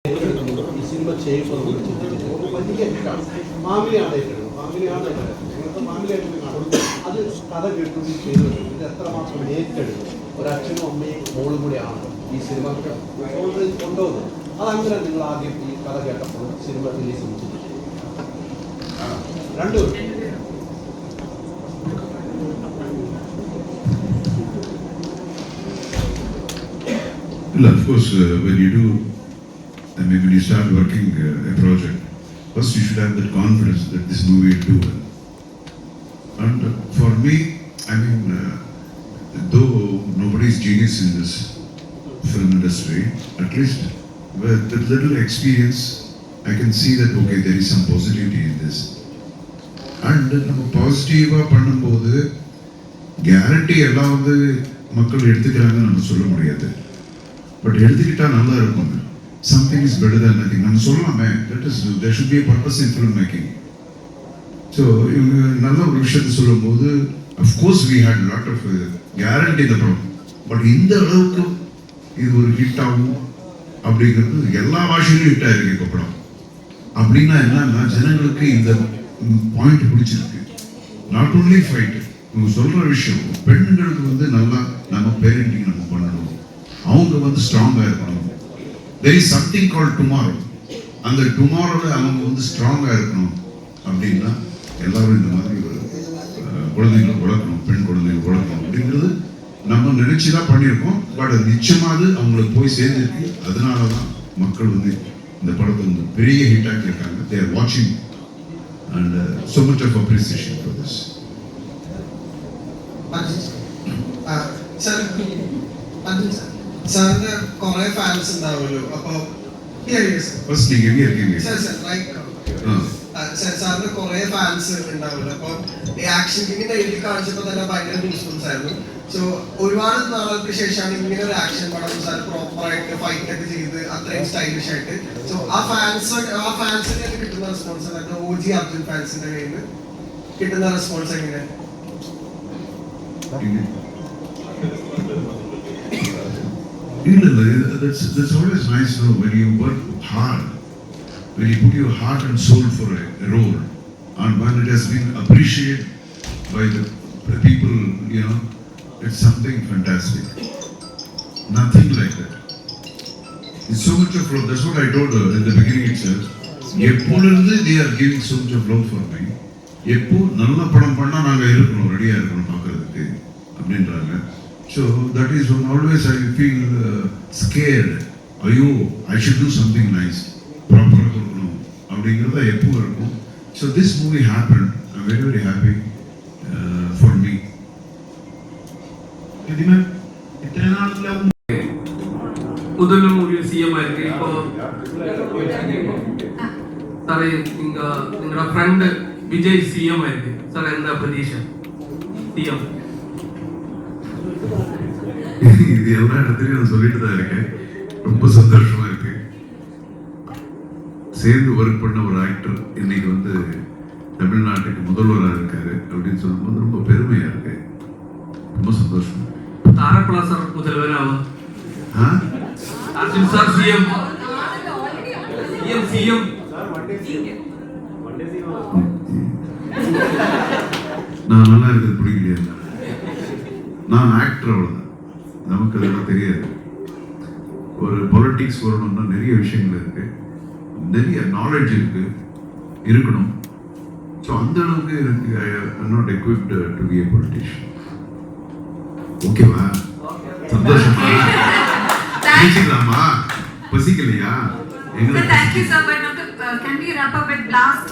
ఈ సినిమా చేయకూడదు ఒక మందికి మామిలి ఆడేటాడు మామిలి അത് കഥ കേട്ടു ചെയ്തു ഇത് എത്രമാത്രം ഏറ്റെടു ഒരച്ഛനും അമ്മയും മോളും കൂടിയാണ് ഈ സിനിമ കൊണ്ടുപോകുന്നത്. അതങ്ങനെ നിങ്ങൾ ആദ്യം ഈ കഥ കേട്ടപ്പോൾ സിനിമ റിലീസ് ചെയ്തു രണ്ടുപേരും Well, of course, when you do, I mean, when you start working a project, first you should have that confidence that this movie will do well. And for me, I mean, though nobody is genius in this film industry, at least with the little experience, I can see that, okay, there is some positivity in this. And நம்ம பாசிட்டிவாக பண்ணும்போது guarantee எல்லாம் வந்து மக்கள் எடுத்துக்கிறாங்கன்னு நம்ம சொல்ல முடியாது. But எடுத்துக்கிட்டா நல்லா இருக்கும். Something is better than nothing நம்ம சொல்லலாமே. That is there should be a purpose in film making. So இவங்க நல்ல ஒரு விஷயத்தை சொல்லும்போது of course we had lot of guarantee இந்த படம். பட் இந்த அளவுக்கு இது ஒரு ஹிட் ஆகும் அப்படிங்கிறது எல்லா பாஷையிலும் ஹிட் ஆயிருக்கு இப்போ படம். அப்படின்னா என்னன்னா ஜனங்களுக்கு இந்த பாயிண்ட் பிடிச்சிருக்கு. நாட் ஓன்லி ஃபைட், இவங்க சொல்ற விஷயம் பெண்களுக்கு வந்து நல்லா நம்ம பேரண்டிங் நம்ம பண்ணணும், அவங்க வந்து ஸ்ட்ராங்காக இருக்கணும். There is something called tomorrow. அந்த டுமாரோவில் அவங்க வந்து ஸ்ட்ராங்காக இருக்கணும். அப்படின்னா எல்லாரும் இந்த மாதிரி ஒரு குழந்தைங்களை வளர்க்கணும், பெண் குழந்தைகளை வளர்க்கணும் அப்படிங்கிறது நம்ம நினைச்சு தான் பண்ணியிருக்கோம். பட் அது நிச்சயமாக அவங்களுக்கு போய் சேர்ந்துருக்கு. அதனால தான் மக்கள் வந்து இந்த படத்தை வந்து பெரிய ஹிட்டாக இருக்காங்க. தே ஆர் வாட்சிங் and so much of appreciation for this. സാറിന് കുറെ ഫാൻസ് ഉണ്ടാവുമല്ലോ. അപ്പൊ ഫസ്റ്റ് നീ എങ്ങനെ ഇരിക്കீங்க സാറിന് കുറെ ഫാൻസ് ഉണ്ടാവുമല്ലോ. അപ്പൊ ഈ ആക്ഷൻ കിങ്ങിന്റെ എഴുതി കാണിച്ചപ്പോ തന്നെ ഭയങ്കര യൂസ്ഫുൾസ് ആയിരുന്നു. സോ ഒരുപാട് നാളുകൾക്ക് ശേഷമാണ് ഇങ്ങനെ ഒരു ആക്ഷൻ പടം സാർ പ്രോപ്പറായിട്ട് ഫൈറ്റ് ഒക്കെ ചെയ്ത് അത്രയും സ്റ്റൈലിഷ് ആയിട്ട്. സോ ആ ഫാൻസിന് കിട്ടുന്ന റെസ്പോൺസ്, അതായത് OG അർജുൻ ഫാൻസിന്റെ കയ്യിൽ നിന്ന് കിട്ടുന്ന റെസ്പോൺസ് എങ്ങനെ? That's always nice, though, when you work hard, when you put your heart and soul for a role, and when it has been appreciated by the people, you know, it's something fantastic. Nothing like that. It's so much of love. That's what I told her in the beginning itself. எப்பொழுது they are giving so much of love for me. எப்போ நல்ல படம் பண்ணா நாங்க இருக்கணும், ரெடியா இருக்கணும் பார்க்கறதுக்கு அப்படின்றாங்க. So that is when always I feel scared. Ayyo, I should do something nice, proper கொடுக்கணும் அப்படிங்கிறத எப்போ இருக்கும். So this movie happened. I'm very very happy for me. ഇതിന് ഇത്ര നാളിലെ முதல்ல மூவி சிஎம் ஆயிருக்கு. இப்போ சார் നിങ്ങളുടെ ഫ്രണ്ട് விஜய் சிஎம் ஆயிருக்கு. சார் என்ன பிரதீஷா சிஎம்? இது எல்லா இடத்துலையும் நான் சொல்லிட்டு தான் இருக்கேன். ரொம்ப சந்தோஷமா இருக்கு. சேர்ந்து ஒர்க் பண்ண ஒரு ஆக்டர் இன்னைக்கு வந்து தமிழ்நாட்டுக்கு முதல்வராக இருக்காரு அப்படின்னு சொல்லும்போது ரொம்ப பெருமையா இருக்கு. ரொம்ப சந்தோஷம். താരക്കുള്ള സാർ മുതൽവരാവും. അർജുൻ സാർ സിഎം സിഎം நான் நல்லா இருக்கிறது பிடிக்கலையா? நான் ஆக்டர், அவ்வளோதான். நமக்கு அதெல்லாம் தெரியாது. ஒரு பொலிட்டிக்ஸ் வரணும்னா நிறைய விஷயங்கள் இருக்கு, நிறைய நாலேஜ் இருக்கணும். ஸோ அந்த அளவுக்கு எனக்கு I not equipped to be a politician. ஓகேவா? சந்தோஷமா பேசிக்கலாமா? பசிக்கலையா? Thank you, sir. But can we wrap up with last?